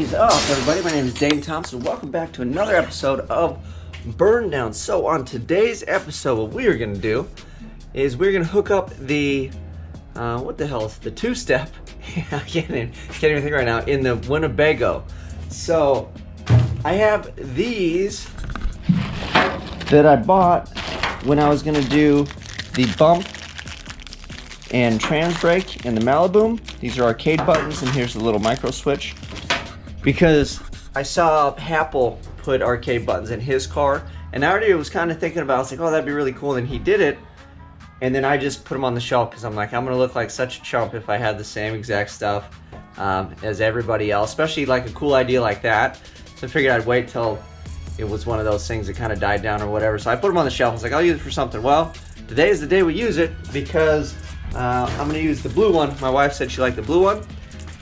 is up, everybody? My name is Dane Thompson. Welcome back to another episode of BurnDown. So on today's episode, what we are going to do is we're going to hook up the, what the hell is the two-step? I can't even think right now, in the Winnebago. So I have these that I bought when I was going to do the bump and trans brake and the Malibu. These are arcade buttons, and here's the little micro switch. Because I saw Happel put arcade buttons in his car, and I already was kind of thinking about it. I was like, oh, that'd be really cool, and he did it. And then I just put them on the shelf because I'm like, I'm gonna look like such a chump if I had the same exact stuff as everybody else, especially like a cool idea like that. So I figured I'd wait till it was one of those things that kind of died down or whatever. So I put them on the shelf. I was like, I'll use it for something. Well, today is the day we use it because I'm gonna use the blue one. My wife said she liked the blue one.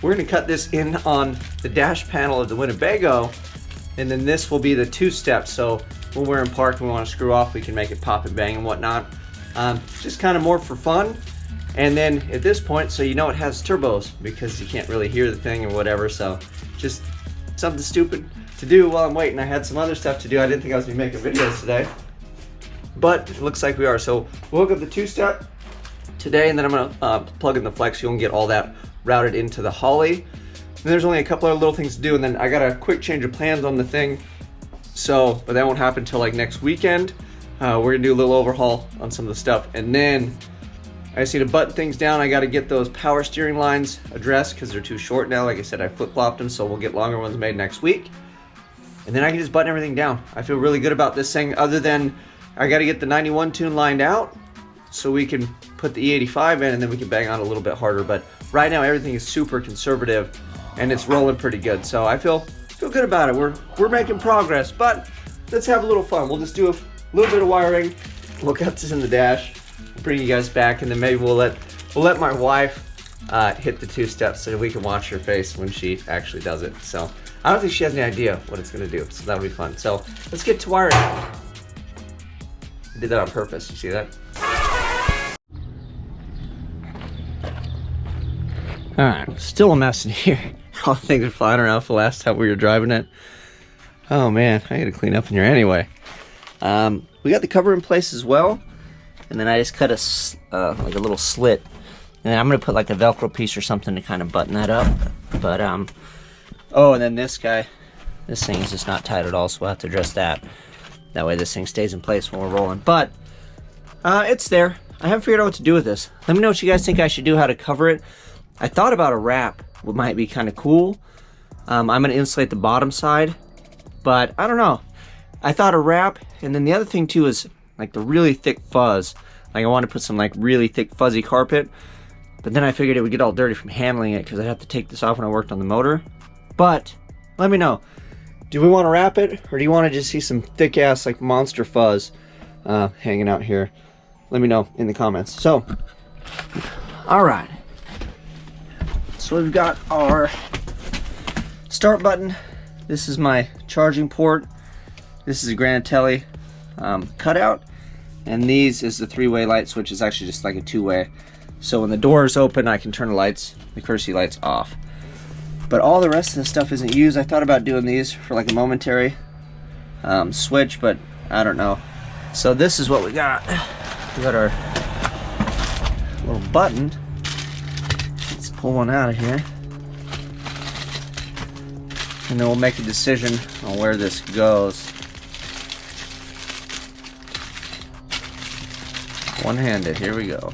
We're gonna cut this in on the dash panel of the Winnebago, and then this will be the two-step. So when we're in park and we want to screw off, we can make it pop and bang and whatnot. Just kind of more for fun. And then at this point, so you know it has turbos because you can't really hear the thing or whatever. So just something stupid to do while I'm waiting. I had some other stuff to do. I didn't think I was gonna be making videos today, but it looks like we are. So we'll hook up the two-step today, and then I'm gonna plug in the flex fuel and get all that routed into the Holly. And there's only a couple other little things to do, and then I got a quick change of plans on the thing. So, but that won't happen until like next weekend. We're gonna do a little overhaul on some of the stuff, and then I just need to button things down. I got to get those power steering lines addressed because they're too short now. Like I said, I flip-flopped them, so we'll get longer ones made next week. And then I can just button everything down. I feel really good about this thing, other than I got to get the 91 tune lined out so we can put the E85 in, and then we can bang on a little bit harder. But right now everything is super conservative and it's rolling pretty good. So I feel good about it. We're making progress, but let's have a little fun. We'll just do a little bit of wiring. We'll cut this in the dash, bring you guys back, and then maybe we'll let my wife hit the two steps so we can watch her face when she actually does it. So I don't think she has any idea what it's gonna do, so that'll be fun. So let's get to wiring. I did that on purpose, you see that? Alright, still a mess in here. All the things are flying around for the last time we were driving it. Oh man, I gotta clean up in here anyway. We got the cover in place as well, and then I just cut like a little slit, and then I'm gonna put like a Velcro piece or something to kind of button that up. But oh, and then this thing is just not tight at all, so we'll have to address that. That way this thing stays in place when we're rolling. But it's there. I haven't figured out what to do with this. Let me know what you guys think I should do, how to cover it. I thought about a wrap, what might be kind of cool. I'm going to insulate the bottom side, but I don't know. I thought a wrap, and then the other thing too is like the really thick fuzz. Like I want to put some like really thick fuzzy carpet, but then I figured it would get all dirty from handling it because I'd have to take this off when I worked on the motor. But let me know. Do we want to wrap it, or do you want to just see some thick ass like monster fuzz hanging out here? Let me know in the comments. So, all right. So we've got our start button. This is my charging port. This is a Granatelli cutout. And these is the three-way light switch. It's actually just like a two-way. So when the door is open, I can turn the courtesy lights off. But all the rest of the stuff isn't used. I thought about doing these for like a momentary switch, but I don't know. So this is what we got. We got our little button. Let's pull one out of here, and then we'll make a decision on where this goes. One-handed, here we go.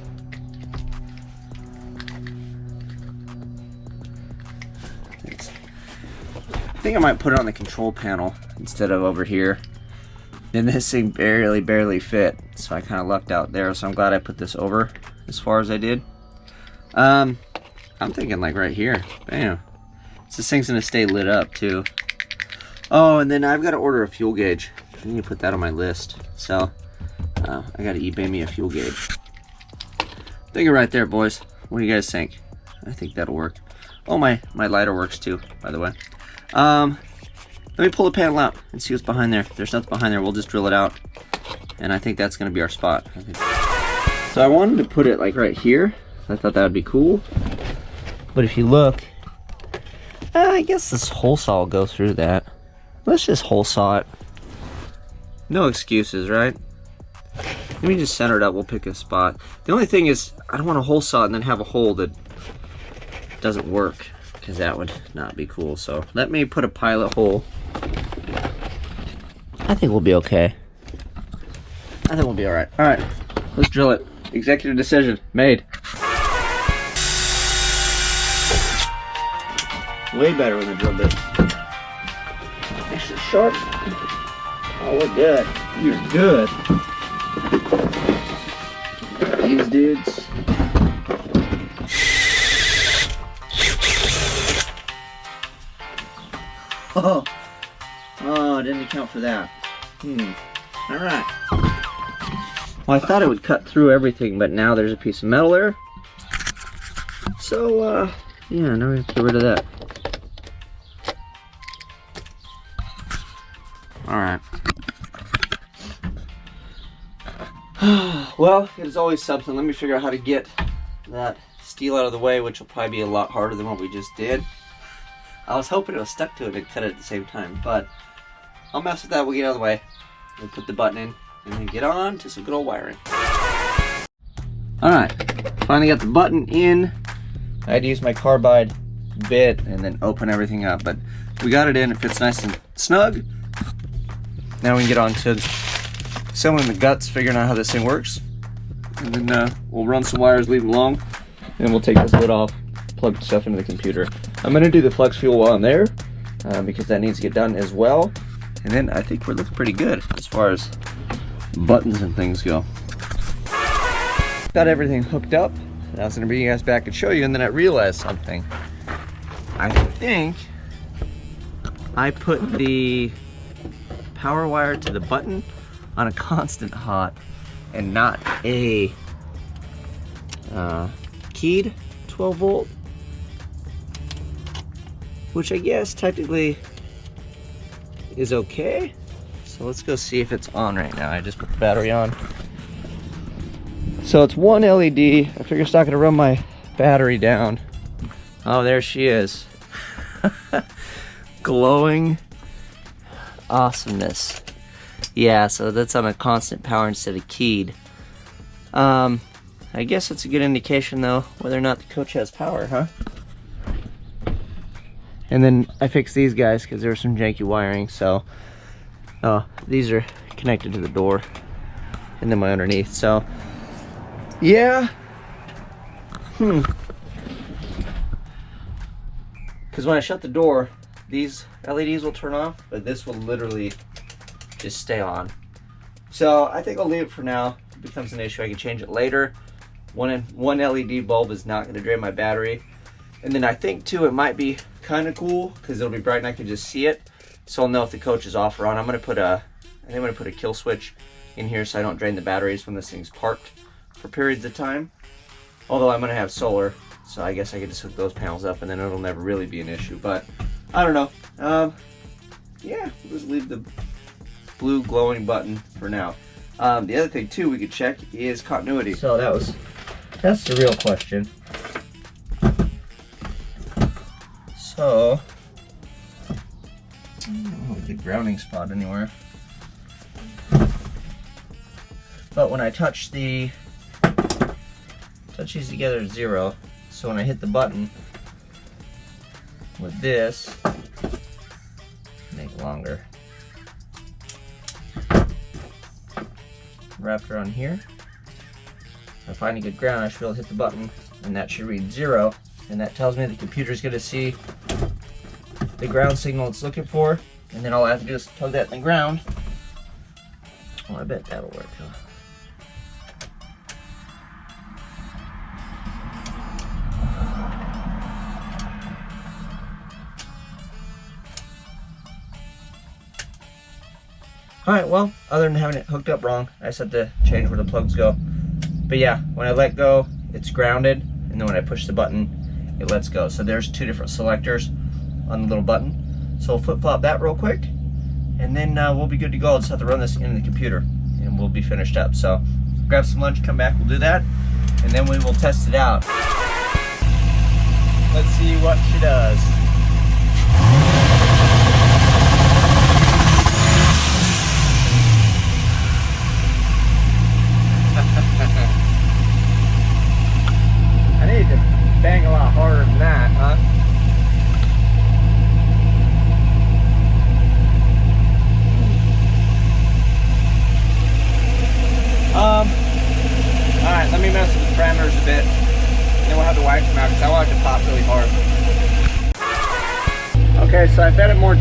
I think I might put it on the control panel instead of over here. And this thing barely fit, so I kind of lucked out there. So I'm glad I put this over as far as I did. I'm thinking like right here. Bam. So this thing's gonna stay lit up too. Oh, and then I've got to order a fuel gauge. I need to put that on my list. So I got to eBay me a fuel gauge. Think it right there, boys. What do you guys think? I think that'll work. Oh, my lighter works too, by the way. Let me pull the panel out and see what's behind there. If there's nothing behind there, we'll just drill it out. And I think that's gonna be our spot. So I wanted to put it like right here. I thought that would be cool. But if you look, I guess this hole saw will go through that. Let's just hole saw it. No excuses, right? Let me just center it up. We'll pick a spot. The only thing is, I don't want to hole saw it and then have a hole that doesn't work, because that would not be cool. So let me put a pilot hole. I think we'll be okay. I think we'll be all right. All right, let's drill it. Executive decision made. Way better with a drill bit. Actually sharp. Oh, we're good. You're good. These dudes. Oh, didn't account for that. All right. Well, I thought it would cut through everything, but now there's a piece of metal there. So, yeah, now we have to get rid of that. All right. Well, it is always something. Let me figure out how to get that steel out of the way, which will probably be a lot harder than what we just did. I was hoping it was stuck to it and cut it at the same time, but I'll mess with that. We'll get out of the way. We'll put the button in and then get on to some good old wiring. All right, finally got the button in. I had to use my carbide bit and then open everything up, but we got it in. It fits nice and snug. Now we can get on to assembling the guts, figuring out how this thing works. And then we'll run some wires, leave them long, and we'll take this lid off, plug stuff into the computer. I'm gonna do the flex fuel while I'm there, because that needs to get done as well. And then I think we're looking pretty good as far as buttons and things go. Got everything hooked up. I was gonna bring you guys back and show you, and then I realized something. I think I put the power wire to the button on a constant hot and not a keyed 12 volt, which I guess technically is okay. So let's go see if it's on right now. I just put the battery on. So it's one LED. I figure it's not gonna run my battery down. Oh, there she is. Glowing awesomeness. Yeah, so that's on a constant power instead of keyed. I guess it's a good indication though whether or not the coach has power, huh? And then I fixed these guys because there was some janky wiring, so these are connected to the door and then my underneath. So yeah, because when I shut the door, these LEDs will turn off, but this will literally just stay on. So I think I'll leave it for now. If it becomes an issue, I can change it later. One LED bulb is not going to drain my battery. And then I think too, it might be kind of cool because it'll be bright and I can just see it, so I'll know if the coach is off or on. I think I'm gonna put a kill switch in here so I don't drain the batteries when this thing's parked for periods of time. Although I'm gonna have solar, so I guess I can just hook those panels up and then it'll never really be an issue. But I don't know. Yeah, we'll just leave the blue glowing button for now. The other thing too we could check is continuity. So that's the real question. So, I don't have a good grounding spot anywhere. But when I touch these together at 0, so when I hit the button with this, make it longer. Wrap around here. If I find a good ground, I should be able to hit the button, and that should read 0, and that tells me the computer's going to see the ground signal it's looking for, and then all I have to do is plug that in the ground. Oh, I bet that'll work, huh? Alright, well, other than having it hooked up wrong, I just have to change where the plugs go. But yeah, when I let go, it's grounded, and then when I push the button, it lets go. So there's 2 different selectors on the little button. So we'll flip-flop that real quick, and then we'll be good to go. I'll just have to run this into the computer, and we'll be finished up. So grab some lunch, come back, we'll do that, and then we will test it out. Let's see what she does.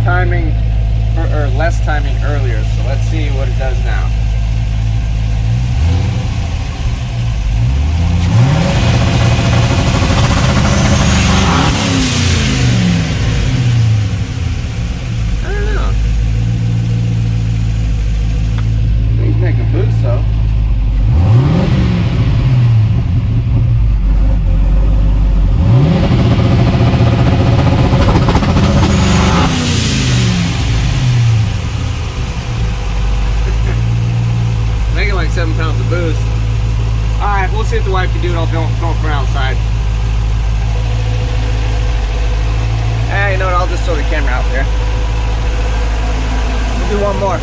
timing, or less timing earlier, so let's see what it does now. I don't know. He's making a boost though. Making like 7 pounds of boost. Alright, we'll see if the wife can do it. I'll film from outside. Hey, you know what? I'll just throw the camera out there. We'll do one more.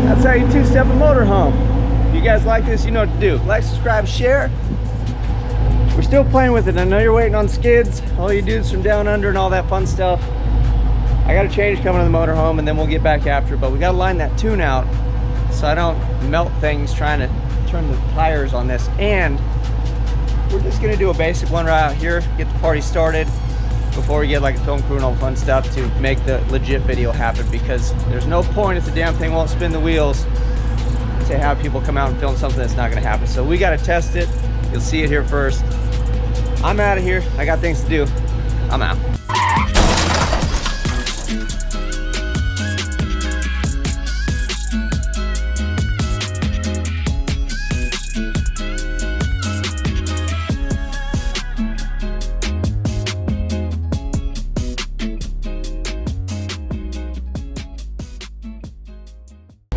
That's how you two-step a motorhome. If you guys like this, you know what to do. Like, subscribe, share. We're still playing with it. I know you're waiting on skids, all you dudes from down under and all that fun stuff. I got a change coming to the motorhome and then we'll get back after it, but we gotta line that tune out so I don't melt things trying to turn the tires on this. And we're just gonna do a basic one right out here, get the party started before we get like a film crew and all the fun stuff to make the legit video happen, because there's no point if the damn thing won't spin the wheels to have people come out and film something that's not gonna happen. So we gotta test it. You'll see it here first. I'm out of here. I got things to do. I'm out.